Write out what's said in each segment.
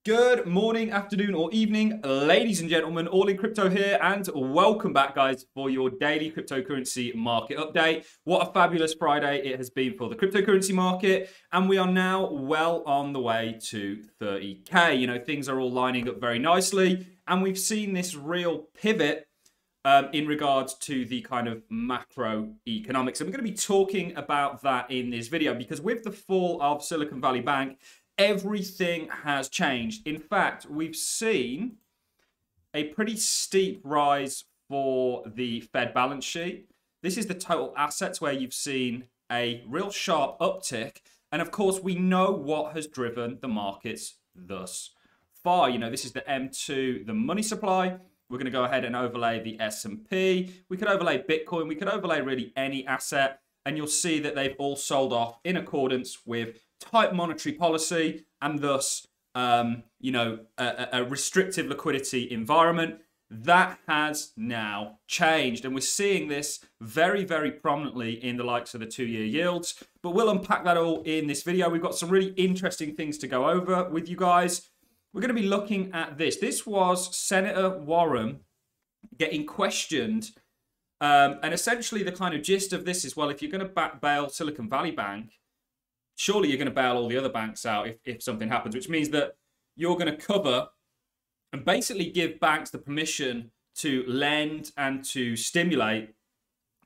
Good morning, afternoon, or evening, ladies and gentlemen, all in crypto here, and welcome back, guys, for your daily cryptocurrency market update. What a fabulous Friday it has been for the cryptocurrency market, and we are now well on the way to 30K. You know, things are all lining up very nicely, and we've seen this real pivot in regards to the kind of macroeconomics. And we're going to be talking about that in this video because with the fall of Silicon Valley Bank, everything has changed. In fact, we've seen a pretty steep rise for the Fed balance sheet. This is the total assets where you've seen a real sharp uptick. And of course, we know what has driven the markets thus far. You know, this is the M2, the money supply. We're going to go ahead and overlay the S&P. We could overlay Bitcoin. We could overlay really any asset. And you'll see that they've all sold off in accordance with tight monetary policy and thus, a restrictive liquidity environment. That has now changed. And we're seeing this very, very prominently in the likes of the 2-year yields. But we'll unpack that all in this video. We've got some really interesting things to go over with you guys. We're going to be looking at this. This was Senator Warren getting questioned. And essentially the kind of gist of this is, well, if you're going to bail Silicon Valley Bank, surely you're going to bail all the other banks out if something happens, which means that you're going to cover and basically give banks the permission to lend and to stimulate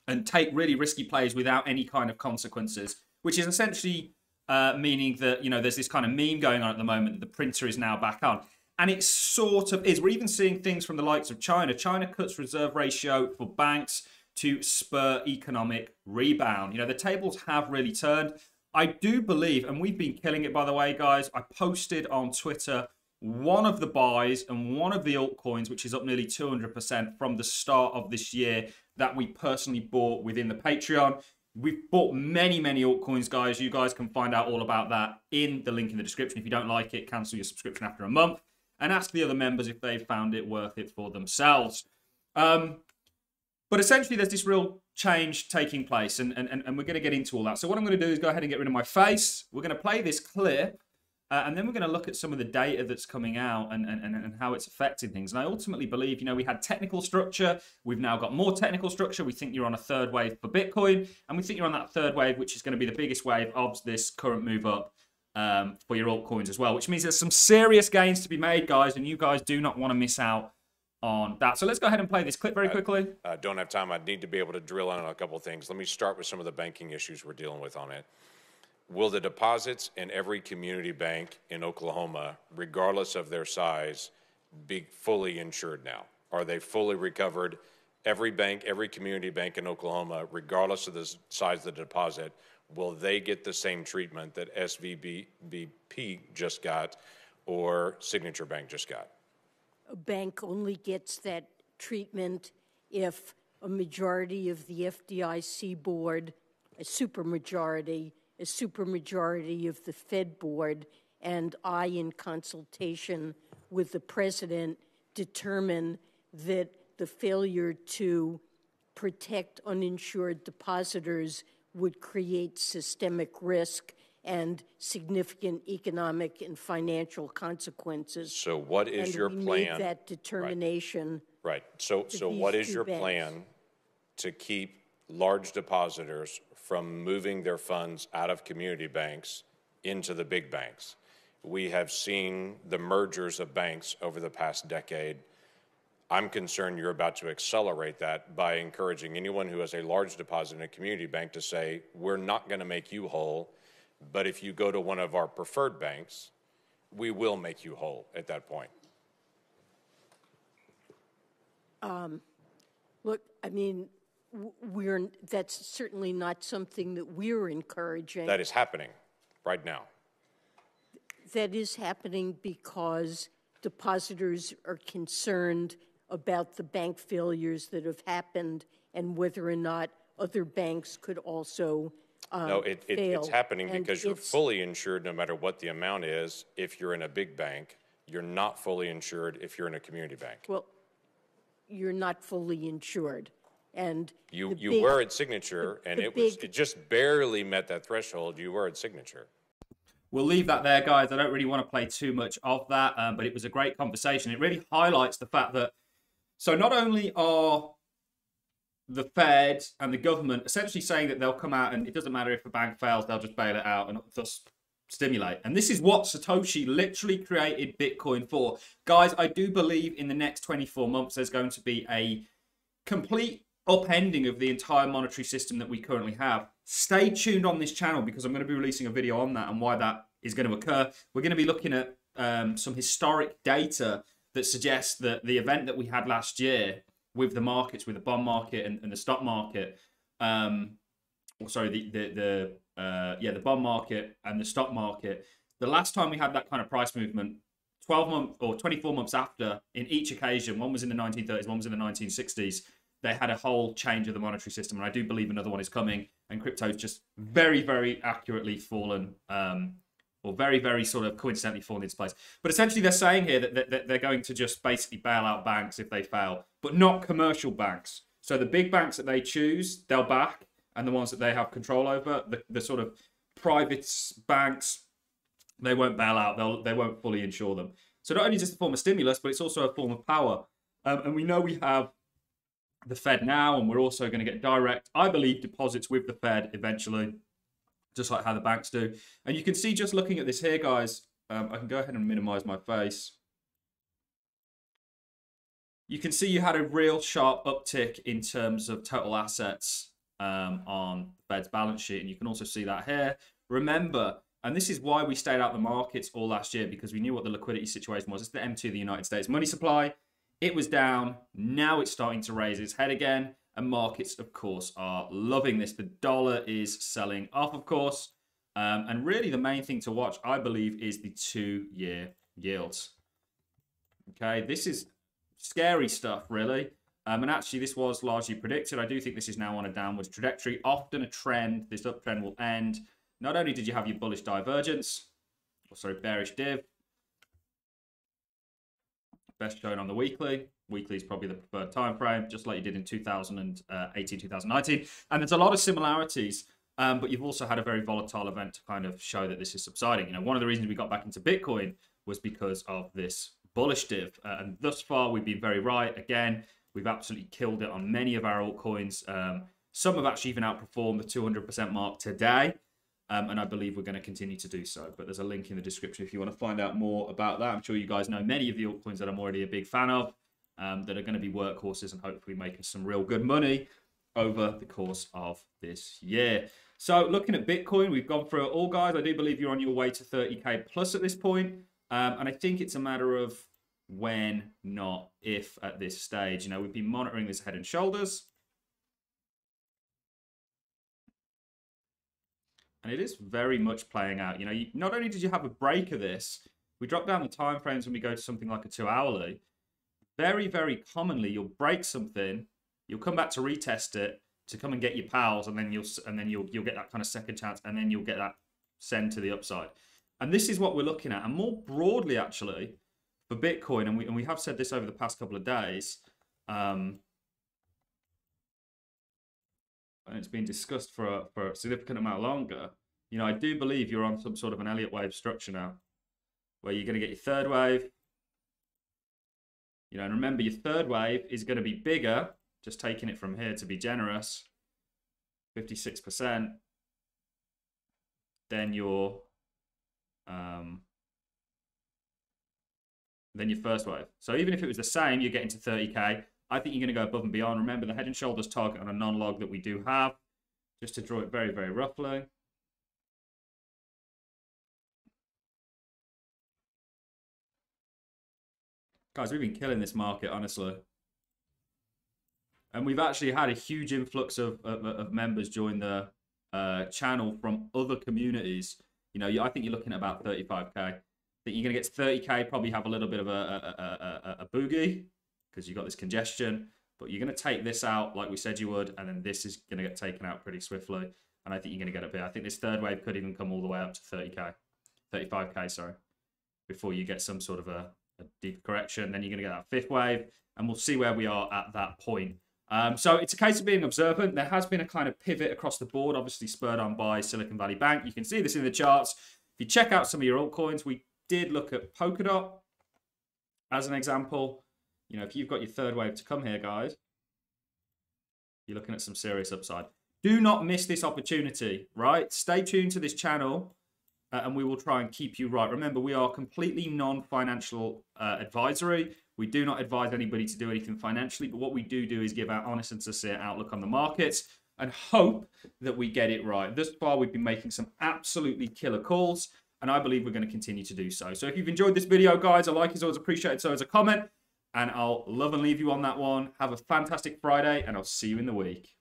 and take really risky plays without any kind of consequences, which is essentially meaning that, you know, there's this kind of meme going on at the moment that the printer is now back on. And it sort of is. We're even seeing things from the likes of China. China cuts reserve ratio for banks to spur economic rebound. You know, the tables have really turned. I do believe, and we've been killing it, by the way, guys. I posted on Twitter one of the buys and one of the altcoins, which is up nearly 200% from the start of this year, that we personally bought within the Patreon. We've bought many, many altcoins, guys. You guys can find out all about that in the link in the description. If you don't like it, cancel your subscription after a month and ask the other members if they've found it worth it for themselves. But essentially, there's this real change taking place, and we're going to get into all that. So what I'm going to do is go ahead and get rid of my face. We're going to play this clip, and then we're going to look at some of the data that's coming out and how it's affecting things. And I ultimately believe, you know, we had technical structure. We've now got more technical structure. We think you're on a third wave for Bitcoin, and we think you're on that third wave, which is going to be the biggest wave of this current move up for your altcoins as well, which means there's some serious gains to be made, guys, and you guys do not want to miss out on that. So let's go ahead and play this clip very quickly. I don't have time. I need to be able to drill in on a couple of things. Let me start with some of the banking issues we're dealing with on it. Will the deposits in every community bank in Oklahoma, regardless of their size, be fully insured now? Are they fully recovered? Every bank, every community bank in Oklahoma, regardless of the size of the deposit, will they get the same treatment that SVB just got or Signature Bank just got? A bank only gets that treatment if a majority of the FDIC board, a supermajority of the Fed board, and I, in consultation with the president, determine that the failure to protect uninsured depositors would create systemic risk and significant economic and financial consequences. So what is and your we plan? Made that determination. Right. So what is your plan to keep large depositors from moving their funds out of community banks into the big banks? We have seen the mergers of banks over the past decade. I'm concerned you're about to accelerate that by encouraging anyone who has a large deposit in a community bank to say, we're not going to make you whole, but if you go to one of our preferred banks, we will make you whole at that point. Look, I mean, that's certainly not something that we're encouraging. That is happening right now. That is happening because depositors are concerned about the bank failures that have happened and whether or not other banks could also No, it's happening and because you're fully insured no matter what the amount is. If you're in a big bank, you're not fully insured if you're in a community bank. Well, you're not fully insured. And you were at Signature, and it just barely met that threshold. You were at Signature. we'll leave that there, guys. I don't really want to play too much of that, but it was a great conversation. It really highlights the fact that, so not only are the Fed and the government essentially saying that they'll come out and it doesn't matter if a bank fails, they'll just bail it out and thus stimulate. And this is what Satoshi literally created Bitcoin for. Guys, I do believe in the next 24 months there's going to be a complete upending of the entire monetary system that we currently have. Stay tuned on this channel because I'm going to be releasing a video on that and why that is going to occur. We're going to be looking at some historic data that suggests that the event that we had last year with the markets, with the bond market and the stock market, the bond market and the stock market, the last time we had that kind of price movement, 12 months or 24 months after, in each occasion, one was in the 1930s, one was in the 1960s, they had a whole change of the monetary system. And I do believe another one is coming, and crypto's just very, very accurately fallen, or very, very sort of coincidentally fallen into place. But essentially they're saying here that they're going to just basically bail out banks if they fail, but not commercial banks. So the big banks that they choose, they'll back, and the ones that they have control over, the sort of private banks, they won't bail out. They won't fully insure them. So not only is this a form of stimulus, but it's also a form of power. And we know we have the Fed now, and we're also going to get direct, I believe, deposits with the Fed eventually, just like how the banks do. And you can see just looking at this here, guys, I can go ahead and minimize my face. You can see you had a real sharp uptick in terms of total assets on the Fed's balance sheet. And you can also see that here. Remember, and this is why we stayed out the markets all last year, because we knew what the liquidity situation was. It's the M2 of the United States money supply. It was down. Now it's starting to raise its head again. And markets, of course, are loving this. The dollar is selling off, of course. And really the main thing to watch, I believe, is the 2-year yields. Okay, this is scary stuff, really. And actually, this was largely predicted. I do think this is now on a downwards trajectory. Often a trend, this uptrend will end. Not only did you have your bullish divergence, or sorry, bearish div, best shown on the weekly. Weekly is probably the preferred time frame, just like you did in 2018, 2019. And there's a lot of similarities, but you've also had a very volatile event to kind of show that this is subsiding. You know, one of the reasons we got back into Bitcoin was because of this bullish div. And thus far, we've been very right. Again, we've absolutely killed it on many of our altcoins. Some have actually even outperformed the 200% mark today. And I believe we're going to continue to do so. But there's a link in the description if you want to find out more about that. I'm sure you guys know many of the altcoins that I'm already a big fan of, that are going to be workhorses and hopefully making some real good money over the course of this year. So looking at Bitcoin, we've gone through it all, guys. I do believe you're on your way to 30K plus at this point. And I think it's a matter of when, not if, at this stage. You know, we've been monitoring this head and shoulders. And it is very much playing out. You know, not only did you have a break of this, we drop down the time frames when we go to something like a 2-hourly. Very, very commonly, you'll break something, you'll come back to retest it to come and get your pals, and then you'll get that kind of second chance, and then you'll get that send to the upside. And this is what we're looking at. And more broadly, actually, for Bitcoin, and we have said this over the past couple of days, and it's been discussed for a significant amount longer. You know, I do believe you're on some sort of an Elliott wave structure now, where you're going to get your third wave. You know, and remember, your third wave is going to be bigger, just taking it from here to be generous, 56%, than your first wave. So even if it was the same, you're getting to 30K. I think you're going to go above and beyond. Remember, the head and shoulders target on a non-log that we do have, just to draw it very, very roughly. Guys, we've been killing this market, honestly. And we've actually had a huge influx of members join the channel from other communities. You know, I think you're looking at about 35K. I think you're going to get to 30K, probably have a little bit of a boogie, because you've got this congestion, but you're going to take this out like we said you would, and then this is going to get taken out pretty swiftly, and I think you're going to get it big. I think this third wave could even come all the way up to 35K, sorry, before you get some sort of a deeper correction. Then you're going to get that fifth wave, and we'll see where we are at that point. So it's a case of being observant. There has been a kind of pivot across the board, obviously spurred on by Silicon Valley Bank. You can see this in the charts. If you check out some of your altcoins, we did look at Polkadot as an example. You know, if you've got your third wave to come here, guys, you're looking at some serious upside. Do not miss this opportunity, right? Stay tuned to this channel and we will try and keep you right. Remember, we are completely non-financial advisory. We do not advise anybody to do anything financially, but what we do is give our honest and sincere outlook on the markets and hope that we get it right. Thus far, we've been making some absolutely killer calls, and I believe we're going to continue to do so. So if you've enjoyed this video, guys, a like is always appreciated, so is a comment, and I'll love and leave you on that one. Have a fantastic Friday, and I'll see you in the week.